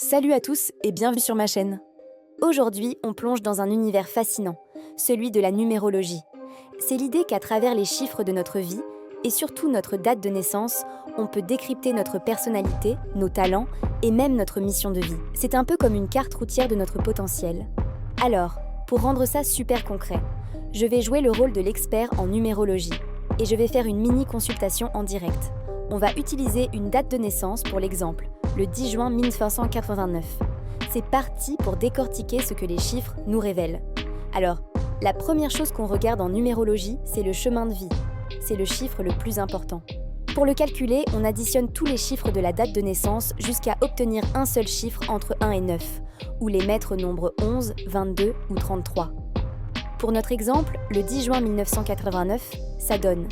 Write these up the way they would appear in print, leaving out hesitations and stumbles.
Salut à tous et bienvenue sur ma chaîne. Aujourd'hui, on plonge dans un univers fascinant, celui de la numérologie. C'est l'idée qu'à travers les chiffres de notre vie, et surtout notre date de naissance, on peut décrypter notre personnalité, nos talents et même notre mission de vie. C'est un peu comme une carte routière de notre potentiel. Alors, pour rendre ça super concret, je vais jouer le rôle de l'expert en numérologie et je vais faire une mini consultation en direct. On va utiliser une date de naissance pour l'exemple, le 10 juin 1589. C'est parti pour décortiquer ce que les chiffres nous révèlent. Alors, la première chose qu'on regarde en numérologie, c'est le chemin de vie. C'est le chiffre le plus important. Pour le calculer, on additionne tous les chiffres de la date de naissance jusqu'à obtenir un seul chiffre entre 1 et 9, où les maîtres nombres 11, 22 ou 33. Pour notre exemple, le 10 juin 1989, ça donne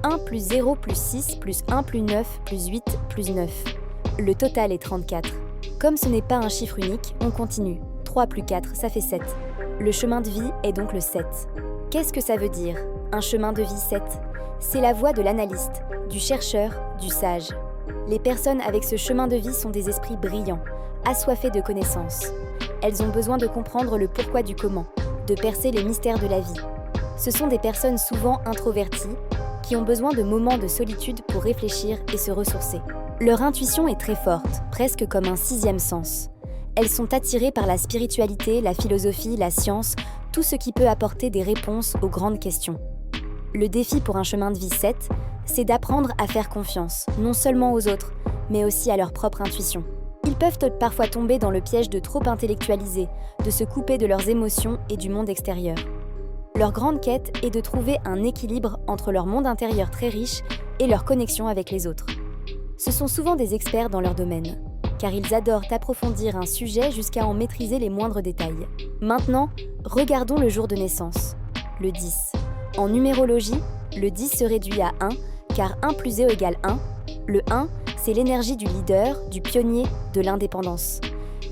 1 plus 0 plus 6 plus 1 plus 9 plus 8 plus 9. Le total est 34. Comme ce n'est pas un chiffre unique, on continue. 3 plus 4, ça fait 7. Le chemin de vie est donc le 7. Qu'est-ce que ça veut dire, un chemin de vie 7 ? C'est la voie de l'analyste, du chercheur, du sage. Les personnes avec ce chemin de vie sont des esprits brillants, assoiffés de connaissances. Elles ont besoin de comprendre le pourquoi du comment, de percer les mystères de la vie. Ce sont des personnes souvent introverties, qui ont besoin de moments de solitude pour réfléchir et se ressourcer. Leur intuition est très forte, presque comme un sixième sens. Elles sont attirées par la spiritualité, la philosophie, la science, tout ce qui peut apporter des réponses aux grandes questions. Le défi pour un chemin de vie 7, c'est d'apprendre à faire confiance, non seulement aux autres, mais aussi à leur propre intuition. Ils peuvent parfois tomber dans le piège de trop intellectualiser, de se couper de leurs émotions et du monde extérieur. Leur grande quête est de trouver un équilibre entre leur monde intérieur très riche et leur connexion avec les autres. Ce sont souvent des experts dans leur domaine, car ils adorent approfondir un sujet jusqu'à en maîtriser les moindres détails. Maintenant, regardons le jour de naissance, le 10. En numérologie, le 10 se réduit à 1, car 1 plus 0 égale 1. Le 1, c'est l'énergie du leader, du pionnier, de l'indépendance.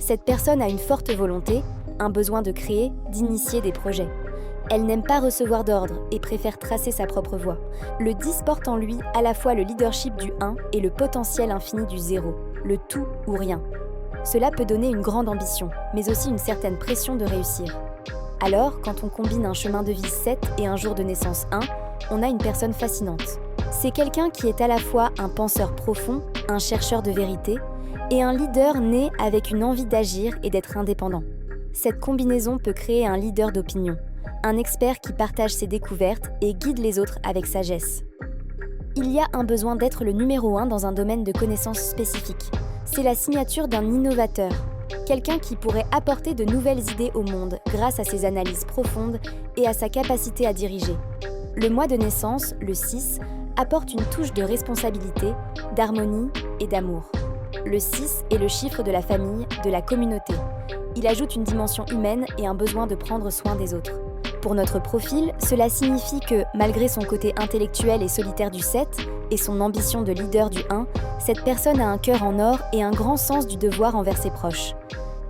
Cette personne a une forte volonté, un besoin de créer, d'initier des projets. Elle n'aime pas recevoir d'ordre et préfère tracer sa propre voie. Le 10 porte en lui à la fois le leadership du 1 et le potentiel infini du 0, le tout ou rien. Cela peut donner une grande ambition, mais aussi une certaine pression de réussir. Alors, quand on combine un chemin de vie 7 et un jour de naissance 1, on a une personne fascinante. C'est quelqu'un qui est à la fois un penseur profond, un chercheur de vérité, et un leader né avec une envie d'agir et d'être indépendant. Cette combinaison peut créer un leader d'opinion, un expert qui partage ses découvertes et guide les autres avec sagesse. Il y a un besoin d'être le numéro 1 dans un domaine de connaissances spécifique. C'est la signature d'un innovateur, quelqu'un qui pourrait apporter de nouvelles idées au monde grâce à ses analyses profondes et à sa capacité à diriger. Le mois de naissance, le 6, apporte une touche de responsabilité, d'harmonie et d'amour. Le 6 est le chiffre de la famille, de la communauté. Il ajoute une dimension humaine et un besoin de prendre soin des autres. Pour notre profil, cela signifie que, malgré son côté intellectuel et solitaire du 7 et son ambition de leader du 1, cette personne a un cœur en or et un grand sens du devoir envers ses proches.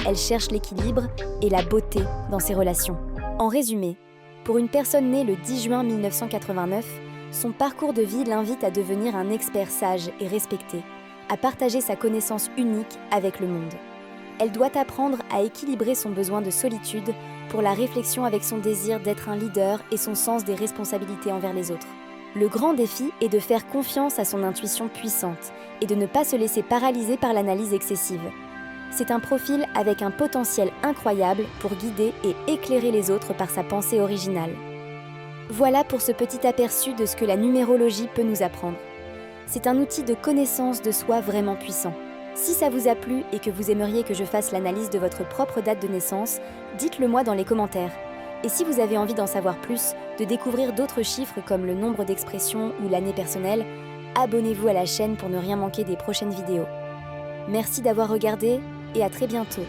Elle cherche l'équilibre et la beauté dans ses relations. En résumé, pour une personne née le 10 juin 1989, son parcours de vie l'invite à devenir un expert sage et respecté, à partager sa connaissance unique avec le monde. Elle doit apprendre à équilibrer son besoin de solitude pour la réflexion avec son désir d'être un leader et son sens des responsabilités envers les autres. Le grand défi est de faire confiance à son intuition puissante et de ne pas se laisser paralyser par l'analyse excessive. C'est un profil avec un potentiel incroyable pour guider et éclairer les autres par sa pensée originale. Voilà pour ce petit aperçu de ce que la numérologie peut nous apprendre. C'est un outil de connaissance de soi vraiment puissant. Si ça vous a plu et que vous aimeriez que je fasse l'analyse de votre propre date de naissance, dites-le moi dans les commentaires. Et si vous avez envie d'en savoir plus, de découvrir d'autres chiffres comme le nombre d'expressions ou l'année personnelle, abonnez-vous à la chaîne pour ne rien manquer des prochaines vidéos. Merci d'avoir regardé et à très bientôt.